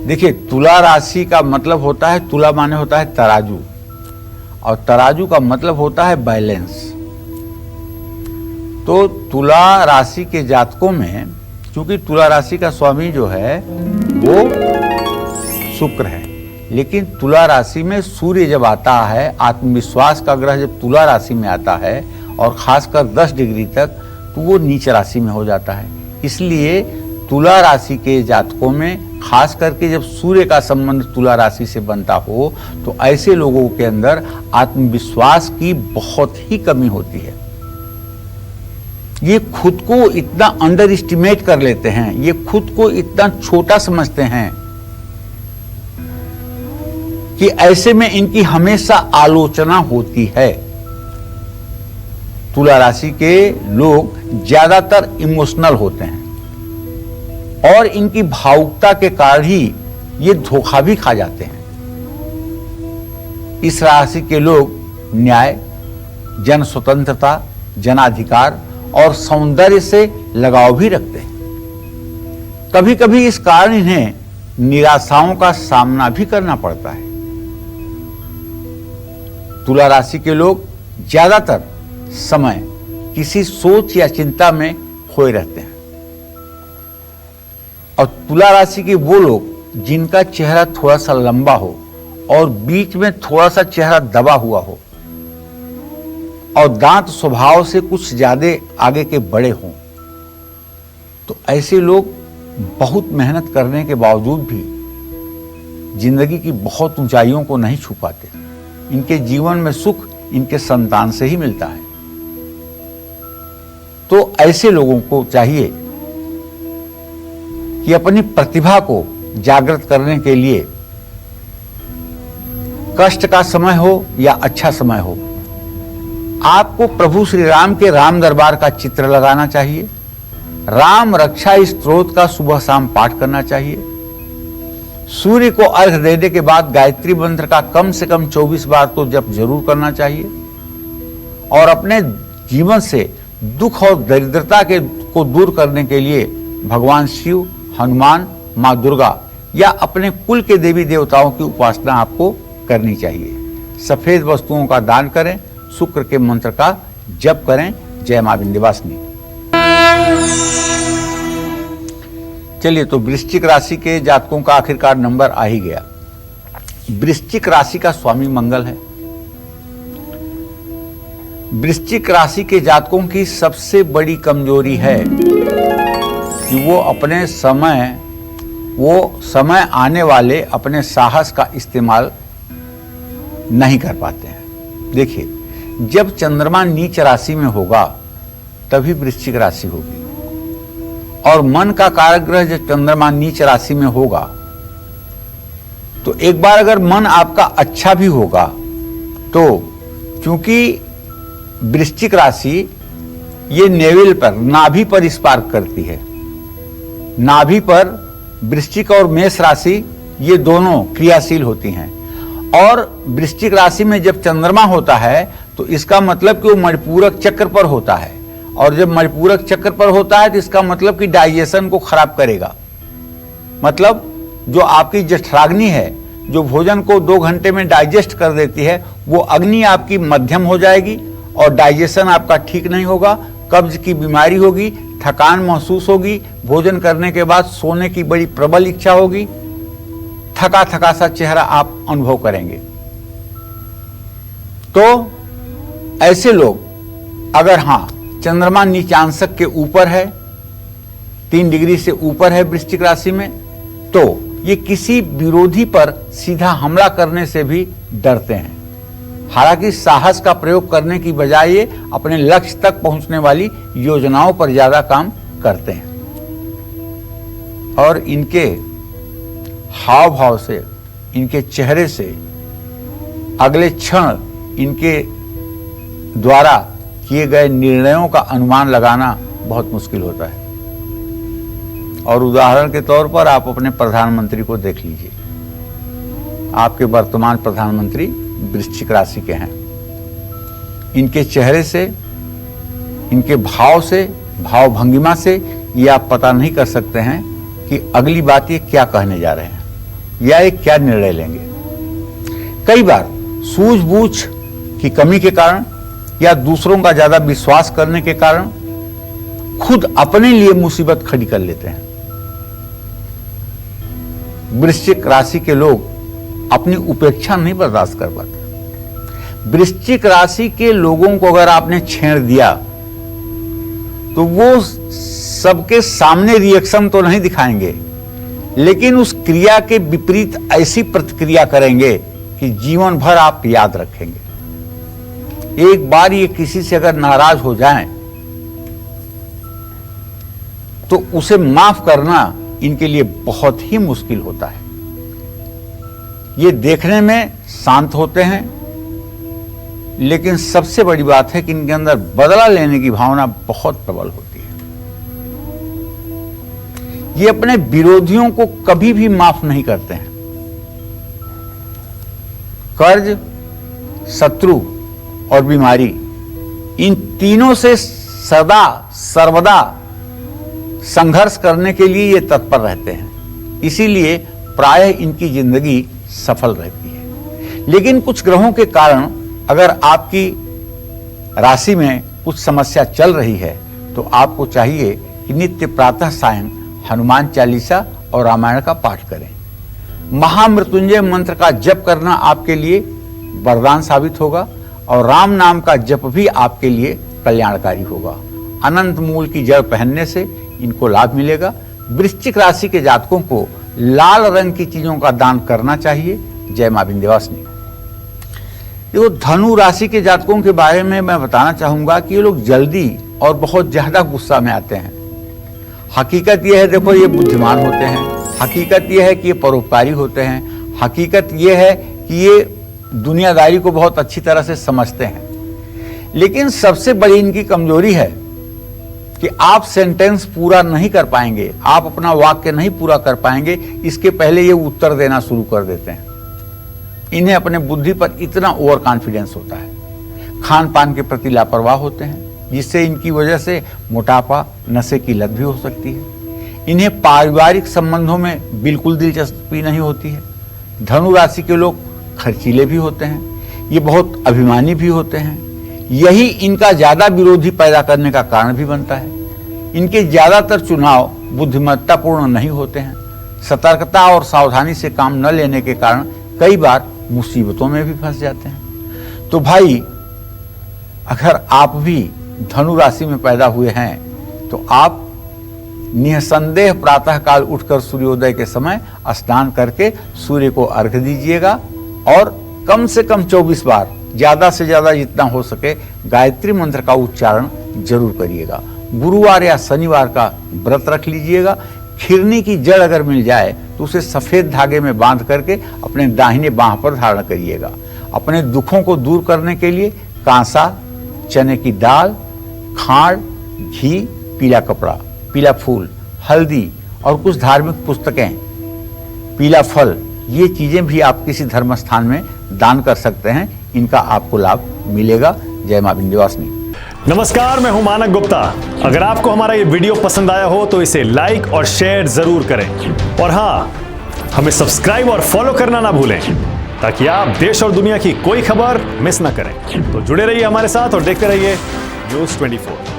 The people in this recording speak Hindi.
देखिए, तुला राशि का मतलब होता है, तुला माने होता है तराजू, और तराजू का मतलब होता है बैलेंस। तो तुला राशि के जातकों में, क्योंकि तुला राशि का स्वामी जो है वो शुक्र है, लेकिन तुला राशि में सूर्य जब आता है, आत्मविश्वास का ग्रह जब तुला राशि में आता है और खासकर 10 डिग्री तक, तो वो नीच राशि में हो जाता है। इसलिए तुला राशि के जातकों में खास करके जब सूर्य का संबंध तुला राशि से बनता हो, तो ऐसे लोगों के अंदर आत्मविश्वास की बहुत ही कमी होती है। ये खुद को इतना अंडर एस्टिमेट कर लेते हैं, ये खुद को इतना छोटा समझते हैं कि ऐसे में इनकी हमेशा आलोचना होती है। तुला राशि के लोग ज्यादातर इमोशनल होते हैं और इनकी भावुकता के कारण ही ये धोखा भी खा जाते हैं। इस राशि के लोग न्याय, जन स्वतंत्रता, जनाधिकार और सौंदर्य से लगाव भी रखते हैं। कभी कभी इस कारण इन्हें निराशाओं का सामना भी करना पड़ता है। तुला राशि के लोग ज्यादातर समय किसी सोच या चिंता में खोए रहते हैं। और तुला राशि के वो लोग जिनका चेहरा थोड़ा सा लंबा हो और बीच में थोड़ा सा चेहरा दबा हुआ हो और दांत स्वभाव से कुछ ज्यादा आगे के बड़े हों, तो ऐसे लोग बहुत मेहनत करने के बावजूद भी जिंदगी की बहुत ऊंचाइयों को नहीं छू पाते। इनके जीवन में सुख इनके संतान से ही मिलता है। तो ऐसे लोगों को चाहिए कि अपनी प्रतिभा को जागृत करने के लिए कष्ट का समय हो या अच्छा समय हो, आपको प्रभु श्री राम के राम दरबार का चित्र लगाना चाहिए। राम रक्षा स्तोत्र का सुबह शाम पाठ करना चाहिए। सूर्य को अर्घ्य देने के बाद गायत्री मंत्र का कम से कम 24 बार तो जप जरूर करना चाहिए। और अपने जीवन से दुख और दरिद्रता को दूर करने के लिए भगवान शिव, हनुमान, माँ दुर्गा या अपने कुल के देवी देवताओं की उपासना आपको करनी चाहिए। सफेद वस्तुओं का दान करें, शुक्र के मंत्र का जप करें। जय मां विंध्यवासिनी। चलिए, तो वृश्चिक राशि के जातकों का आखिरकार नंबर आ ही गया। वृश्चिक राशि का स्वामी मंगल है। वृश्चिक राशि के जातकों की सबसे बड़ी कमजोरी है कि वो समय आने वाले अपने साहस का इस्तेमाल नहीं कर पाते हैं। देखिए, जब चंद्रमा नीच राशि में होगा तभी वृश्चिक राशि होगी, और मन का कारक ग्रह जब चंद्रमा नीच राशि में होगा तो एक बार अगर मन आपका अच्छा भी होगा, तो क्योंकि वृश्चिक राशि ये नेवल पर, नाभि पर स्पार्क करती है। नाभि पर वृश्चिक और मेष राशि ये दोनों क्रियाशील होती हैं। और वृश्चिक राशि में जब चंद्रमा होता है तो इसका मतलब कि वो मणिपूरक चक्र पर होता है, और जब मणिपूरक चक्र पर होता है तो इसका मतलब कि डाइजेशन को खराब करेगा। मतलब जो आपकी जठराग्नि है, जो भोजन को 2 घंटे में डाइजेस्ट कर देती है, वो अग्नि आपकी मध्यम हो जाएगी और डाइजेशन आपका ठीक नहीं होगा। कब्ज की बीमारी होगी, थकान महसूस होगी, भोजन करने के बाद सोने की बड़ी प्रबल इच्छा होगी, थका थका सा चेहरा आप अनुभव करेंगे। तो ऐसे लोग अगर चंद्रमा नीचांशक के ऊपर है, 3 डिग्री से ऊपर है वृश्चिक राशि में, तो ये किसी विरोधी पर सीधा हमला करने से भी डरते हैं। हालांकि साहस का प्रयोग करने की बजाय ये अपने लक्ष्य तक पहुंचने वाली योजनाओं पर ज्यादा काम करते हैं। और इनके हाव भाव से, इनके चेहरे से अगले क्षण इनके द्वारा किए गए निर्णयों का अनुमान लगाना बहुत मुश्किल होता है। और उदाहरण के तौर पर आप अपने प्रधानमंत्री को देख लीजिए। आपके वर्तमान प्रधानमंत्री वृश्चिक राशि के हैं। इनके चेहरे से, इनके भाव से, भाव भंगिमा से ये आप पता नहीं कर सकते हैं कि अगली बात ये क्या कहने जा रहे हैं। या एक क्या निर्णय लेंगे। कई बार सूझबूझ की कमी के कारण या दूसरों का ज्यादा विश्वास करने के कारण खुद अपने लिए मुसीबत खड़ी कर लेते हैं। वृश्चिक राशि के लोग अपनी उपेक्षा नहीं बर्दाश्त कर पाते। वृश्चिक राशि के लोगों को अगर आपने छेड़ दिया तो वो सबके सामने रिएक्शन तो नहीं दिखाएंगे, लेकिन उस क्रिया के विपरीत ऐसी प्रतिक्रिया करेंगे कि जीवन भर आप याद रखेंगे। एक बार ये किसी से अगर नाराज हो जाएं तो उसे माफ करना इनके लिए बहुत ही मुश्किल होता है। ये देखने में शांत होते हैं, लेकिन सबसे बड़ी बात है कि इनके अंदर बदला लेने की भावना बहुत प्रबल होती है। ये अपने विरोधियों को कभी भी माफ नहीं करते हैं। कर्ज, शत्रु और बीमारी, इन तीनों से सदा सर्वदा संघर्ष करने के लिए ये तत्पर रहते हैं। इसीलिए प्रायः इनकी जिंदगी सफल रहती है। लेकिन कुछ ग्रहों के कारण अगर आपकी राशि में कुछ समस्या चल रही है तो आपको चाहिए कि नित्य प्रातः सायं हनुमान चालीसा और रामायण का पाठ करें। महामृत्युंजय मंत्र का जप करना आपके लिए वरदान साबित होगा और राम नाम का जप भी आपके लिए कल्याणकारी होगा। अनंत मूल की जड़ पहनने से इनको लाभ मिलेगा। वृश्चिक राशि के जातकों को लाल रंग की चीजों का दान करना चाहिए। जय मां विंध्यवासिनी। देखो, धनु राशि के जातकों के बारे में मैं बताना चाहूंगा कि ये लोग जल्दी और बहुत ज्यादा गुस्सा में आते हैं। हकीकत यह है, देखो, ये बुद्धिमान होते हैं। हकीकत यह है कि ये परोपकारी होते हैं। हकीकत यह है कि ये दुनियादारी को बहुत अच्छी तरह से समझते हैं। लेकिन सबसे बड़ी इनकी कमजोरी है कि आप सेंटेंस पूरा नहीं कर पाएंगे, आप अपना वाक्य नहीं पूरा कर पाएंगे, इसके पहले ये उत्तर देना शुरू कर देते हैं। इन्हें अपने बुद्धि पर इतना ओवर कॉन्फिडेंस होता है। खान पान के प्रति लापरवाह होते हैं, जिससे इनकी वजह से मोटापा, नशे की लत भी हो सकती है। इन्हें पारिवारिक संबंधों में बिल्कुल दिलचस्पी नहीं होती है। धनु राशि के लोग खर्चीले भी होते हैं। ये बहुत अभिमानी भी होते हैं। यही इनका ज्यादा विरोधी पैदा करने का कारण भी बनता है। इनके ज्यादातर चुनाव बुद्धिमत्तापूर्ण नहीं होते हैं। सतर्कता और सावधानी से काम न लेने के कारण कई बार मुसीबतों में भी फंस जाते हैं। तो भाई, अगर आप भी धनु राशि में पैदा हुए हैं तो आप निसंदेह प्रातः काल उठकर सूर्योदय के समय स्नान करके सूर्य को अर्घ्य दीजिएगा और कम से कम 24 बार, ज्यादा से ज्यादा जितना हो सके, गायत्री मंत्र का उच्चारण जरूर करिएगा। गुरुवार या शनिवार का व्रत रख लीजिएगा। खिरनी की जड़ अगर मिल जाए तो उसे सफेद धागे में बांध करके अपने दाहिने बांह पर धारण करिएगा। अपने दुखों को दूर करने के लिए कांसा, चने की दाल, खांड, घी, पीला कपड़ा, पीला फूल, हल्दी और कुछ धार्मिक पुस्तकें, पीला फल, ये चीजें भी आप किसी धर्म स्थान में दान कर सकते हैं। इनका आपको लाभ मिलेगा। जय मां विंध्यवासिनी। नमस्कार, मैं हूं मानक गुप्ता। अगर आपको हमारा ये वीडियो पसंद आया हो तो इसे लाइक और शेयर जरूर करें और हाँ, हमें सब्सक्राइब और फॉलो करना ना भूलें ताकि आप देश और दुनिया की कोई खबर मिस ना करें। तो जुड़े रहिए हमारे साथ और देखते रहिए न्यूज़ 24।